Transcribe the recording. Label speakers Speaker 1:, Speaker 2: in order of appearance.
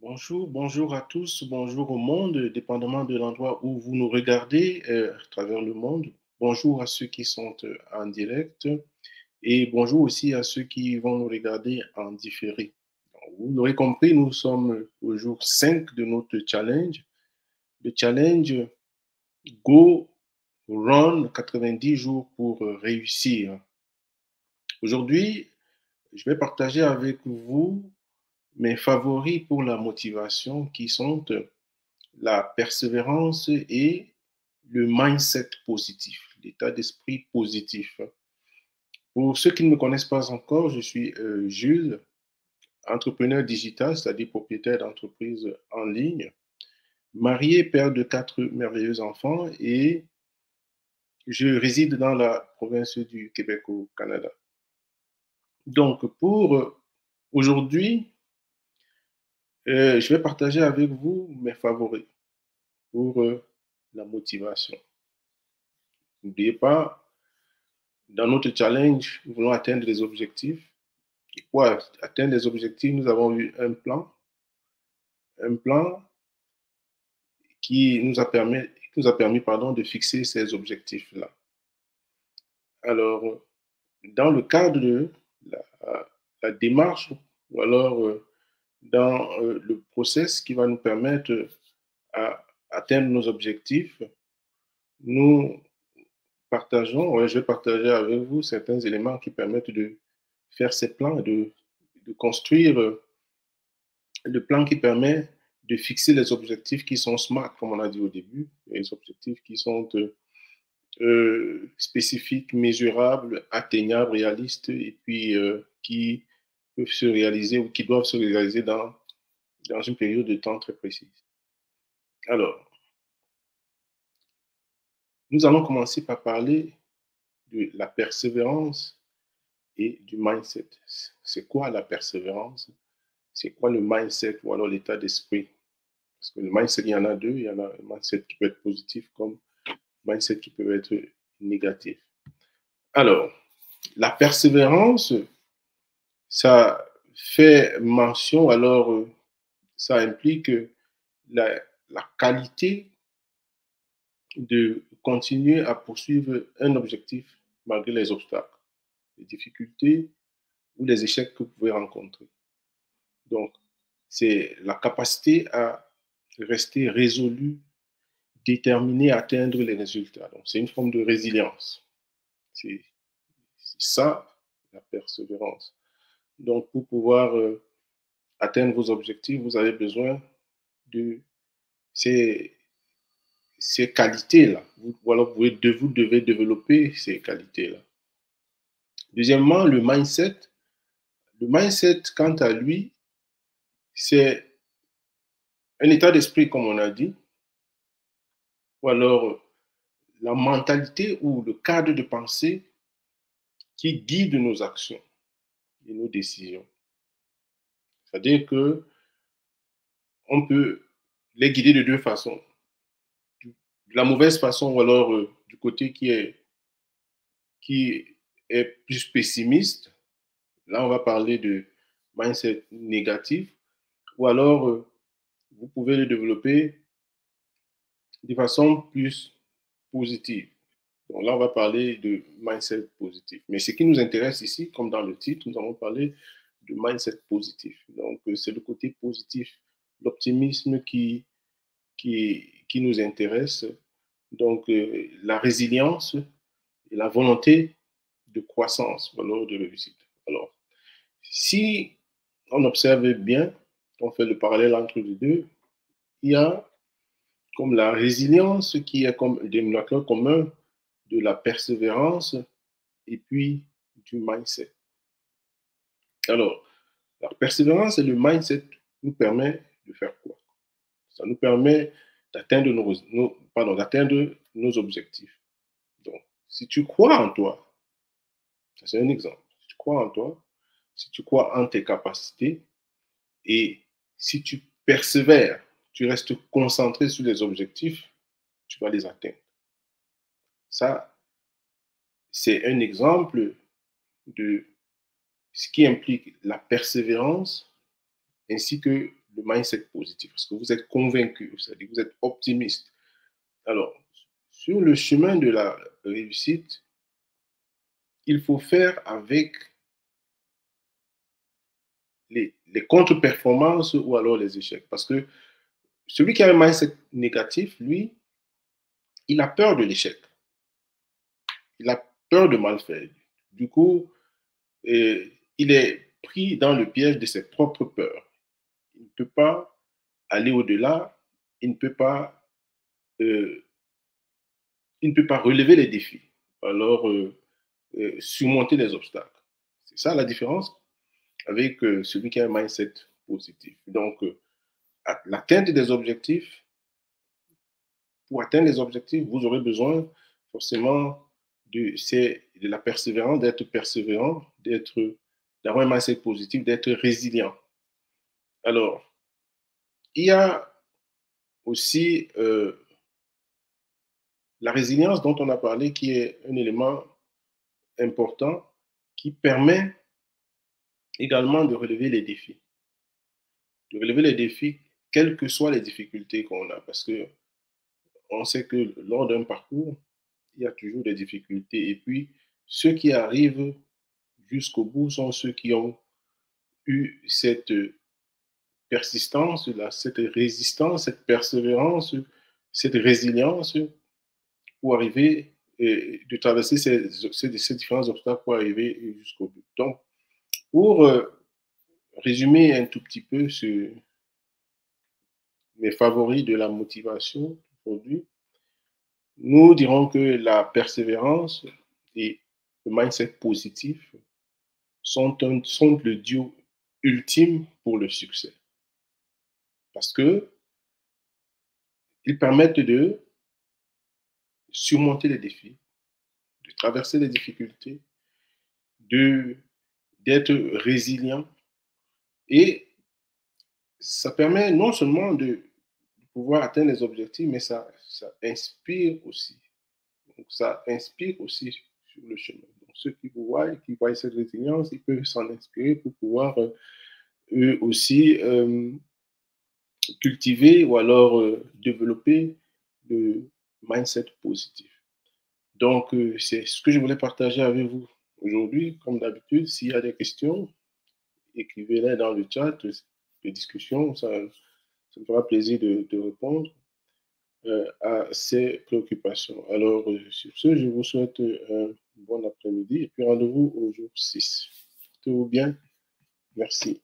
Speaker 1: Bonjour, bonjour à tous, bonjour au monde, dépendamment de l'endroit où vous nous regardez à travers le monde. Bonjour à ceux qui sont en direct et bonjour aussi à ceux qui vont nous regarder en différé. Donc, vous l'aurez compris, nous sommes au jour 5 de notre challenge. Le challenge Go Run 90 jours pour réussir. Aujourd'hui, je vais partager avec vous mes favoris pour la motivation qui sont la persévérance et le mindset positif, l'état d'esprit positif. Pour ceux qui ne me connaissent pas encore, je suis Jules, entrepreneur digital, c'est-à-dire propriétaire d'entreprise en ligne, marié, père de 4 merveilleux enfants et je réside dans la province du Québec au Canada. Donc, pour aujourd'hui, je vais partager avec vous mes favoris pour la motivation. N'oubliez pas, dans notre challenge, nous voulons atteindre des objectifs. Et pour atteindre les objectifs, nous avons eu un plan qui nous a permis pardon, de fixer ces objectifs-là. Alors, dans le cadre de la démarche, ou alors dans le process qui va nous permettre à atteindre nos objectifs, nous je vais partager avec vous certains éléments qui permettent de faire ces plans, de construire le plan qui permet de fixer les objectifs qui sont smart, comme on a dit au début, les objectifs qui sont spécifiques, mesurables, atteignables, réalistes, et puis qui peuvent se réaliser ou qui doivent se réaliser dans une période de temps très précise. Alors, nous allons commencer par parler de la persévérance et du mindset. C'est quoi la persévérance? C'est quoi le mindset ou alors l'état d'esprit? Parce que le mindset, il y en a deux. Il y en a un mindset qui peut être positif comme un mindset qui peut être négatif. Alors, la persévérance, ça fait mention, alors ça implique la, la qualité de continuer à poursuivre un objectif malgré les obstacles, les difficultés ou les échecs que vous pouvez rencontrer. Donc, c'est la capacité à rester résolu, déterminé à atteindre les résultats. Donc, c'est une forme de résilience. C'est ça, la persévérance. Donc, pour pouvoir atteindre vos objectifs, vous avez besoin de ces, ces qualités-là. Voilà, vous devez développer ces qualités-là. Deuxièmement, le mindset. Le mindset, quant à lui, c'est un état d'esprit, comme on a dit, ou alors la mentalité ou le cadre de pensée qui guide nos actions et nos décisions. C'est-à-dire que on peut les guider de deux façons. De la mauvaise façon ou alors du côté qui est plus pessimiste. Là, on va parler de mindset négatif. Ou alors, vous pouvez le développer de façon plus positive. Donc là, on va parler de mindset positif. Mais ce qui nous intéresse ici, comme dans le titre, nous allons parler de mindset positif. Donc, c'est le côté positif, l'optimisme qui nous intéresse. Donc, la résilience et la volonté de croissance, alors de réussite. Alors, si on observe bien, on fait le parallèle entre les deux, il y a comme la résilience qui est comme un dénominateur commun de la persévérance et puis du mindset. Alors, la persévérance et le mindset nous permet de faire quoi? Ça nous permet d'atteindre d'atteindre nos objectifs. Donc, si tu crois en toi, ça c'est un exemple, si tu crois en toi, si tu crois en tes capacités et si tu persévères, tu restes concentré sur les objectifs, tu vas les atteindre. Ça, c'est un exemple de ce qui implique la persévérance ainsi que le mindset positif, parce que vous êtes convaincu, c'est-à-dire que vous êtes optimiste. Alors, sur le chemin de la réussite, il faut faire avec les contre-performances ou alors les échecs. Parce que celui qui a un mindset négatif, lui, il a peur de l'échec. Il a peur de mal faire. Du coup, il est pris dans le piège de ses propres peurs. Il ne peut pas aller au-delà, il ne peut pas, euh, il ne peut pas relever les défis, alors surmonter les obstacles. C'est ça la différence avec celui qui a un mindset positif. Donc, l'atteinte des objectifs, pour atteindre les objectifs, vous aurez besoin forcément de la persévérance, d'être persévérant, d'avoir un mindset positif, d'être résilient. Alors, il y a aussi la résilience dont on a parlé, qui est un élément important qui permet également de relever les défis. De relever les défis, quelles que soient les difficultés qu'on a. Parce que on sait que lors d'un parcours, il y a toujours des difficultés. Et puis, ceux qui arrivent jusqu'au bout sont ceux qui ont eu cette persistance, là, cette résistance, cette persévérance, cette résilience pour arriver et de traverser ces différents obstacles pour arriver jusqu'au but. Donc, pour résumer un tout petit peu les favoris de la motivation aujourd'hui, nous dirons que la persévérance et le mindset positif sont le duo ultime pour le succès. Parce que ils permettent de surmonter les défis, de traverser les difficultés, d'être résilient. Et ça permet non seulement de pouvoir atteindre les objectifs, mais ça inspire aussi. Donc, ça inspire aussi sur le chemin. Donc, ceux qui voient cette résilience, ils peuvent s'en inspirer pour pouvoir eux aussi cultiver ou alors développer le mindset positif. Donc, c'est ce que je voulais partager avec vous aujourd'hui. Comme d'habitude, s'il y a des questions, écrivez-les dans le chat de discussion. Ça me fera plaisir de répondre à ces préoccupations. Alors, sur ce, je vous souhaite un bon après-midi et puis rendez-vous au jour 6. Portez-vous bien. Merci.